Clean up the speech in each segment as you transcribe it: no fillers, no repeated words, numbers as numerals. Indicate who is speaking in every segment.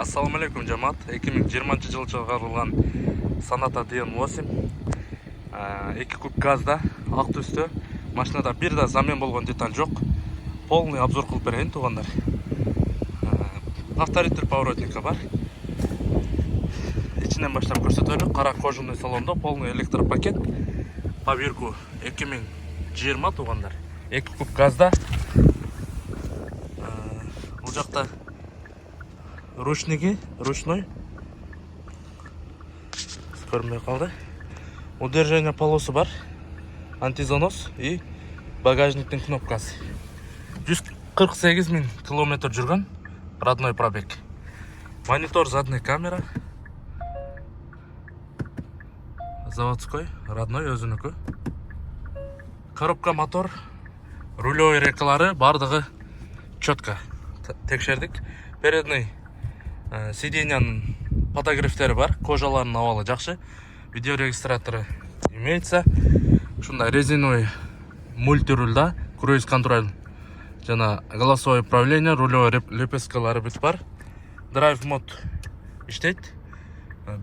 Speaker 1: Ассаламу алейкум, жамаат. 2020 жылы чыгарылган Sonata DN8 2 куб газда, ак түстө. Машинада бир да замен болгон деталь жок. Полный обзор кылып берейин, туугандар. Повторитель поворотника бар. Ичинен баштап көрсөтөлү. Кара кожаный салондо, полный электропакет. По бирку 2020, туугандар. 2 куб газда. Бул жакта ручниги, ручной. Көрмөй калды. Удержание полосу бар. Антизанос и багажниктин кнопкасы. 148 000 километр жүргөн. Родной пробег. Монитор, задняя камера. Заводской, родной, өзүнүкү. Коробка, мотор, рулевой рейкалары бардыгы четко текшердик. Передний сиденьянын подогревтери бар, кожаларынын абалы жакшы. Видеорегистраторы имеется. Ушундай резиновый мультирульда, круиз контроль жана голосовое управление, рулевой лепесткалары бүт бар. Драйв мод иштейт.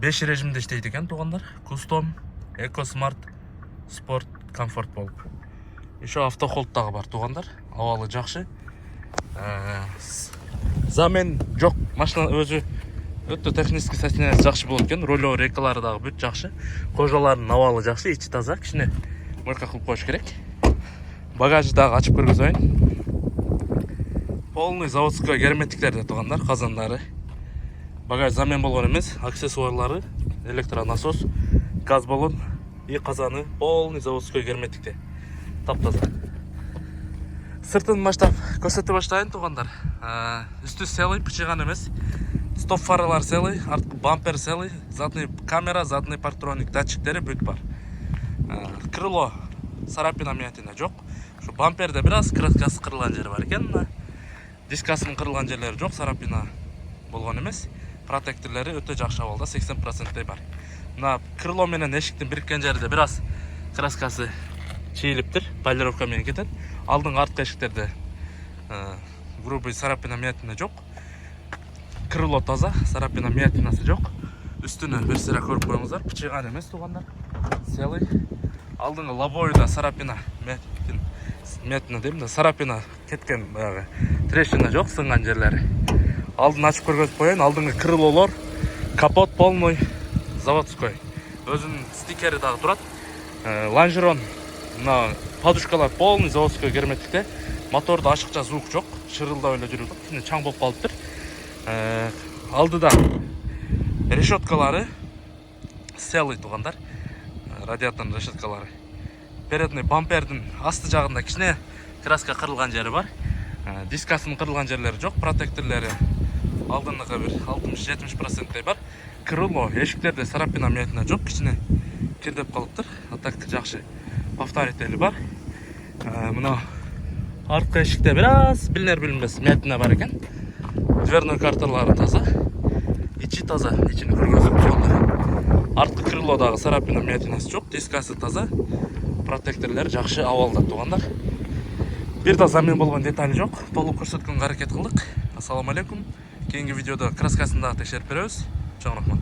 Speaker 1: 5 режимде иштейт экен, туугандар. Кустом, эко, смарт, спорт, комфорт болуп. Еще автохолд дагы бар, туугандар. Абалы жакшы. Замен жок. Машина өзү өтө технический состояние жакшы болот экен. Рулевой рейкалары дагы бүт жакшы. Кожаларынын абалы жакшы, ичи таза, кичине мойка кылып коюш керек. Багажды дагы ачып көргөзөйүн. Полный заводской герметиктерде, туугандар, казандары. Багаж замен болгон эмес, аксессуарлары, электронасос, газ баллон и казаны полный заводской герметикте. Таптаза. Сыртын баштап көрсөтө баштайын, туугандар. Үстү целый, пычыган эмес. Стоп фаралар целый, арткы бампер целый, задний камера, задний партроник датчиктери бүт бар. Крыло царапина мятина жок. Шу бамперде бир аз краскасы кырылган жери бар экен. Дискасынын кырылган жерлери жок, царапина болгон эмес. Протекторлери өтө жакшы абалда, 80% бар. Мына крыло менен эшиктин бириккен жерде бир аз краскасы чийилиптир, полировка менен кетет. Алдыңкы арткы эшиктерде грубый царапина мятина жок. Крыло таза, царапина мятинасы жок. Үстүнө бир сыра көрүп коюңуздар, пычыган эмес, туугандар. Целый. Алдыңкы лобовойда царапина мятина дейм да, царапина кеткен баягы трещина жок, сынган жерлери. Алдын ачып көргөзүп коеюн. Алдыңкы крылолор, капот полный заводской. Өзүнүн стикери дагы турат. Лонжерон, мына подушкалар полный заводской герметикте. Мотордо ашыкча звук жок, шырылдап эле жүрүп, кичине чаң болуп калыптыр. Алдыда решеткалары целый, туугандар. Радиатордун решеткалары. Передний бампердин асты жагында кичине краска кырылган жери бар. Дискасынын кырылган жерлери жок, протекторлери алдыңкы бир 60-70% бар. Крыло, эшиктерде царапина мятина жок, кичине кирдеп калыптыр. А так жакшы. Повторители бар. Мына арткы эшикте бир аз билинер-билинбес мятина бар экен. Дверной карталары таза. Ичи таза, ичини көргөзүп турганда. Арткы крылодагы царапина мятинасы жок, дискасы таза. Протекторлери жакшы абалда, туугандар. Бир да замен болгон деталь жок. Толук көрсөткөнгө аракет кылдык. Ассаламу алейкум. Кийинки видеодо краскасын дагы текшерип беребиз. Чоң рахмат.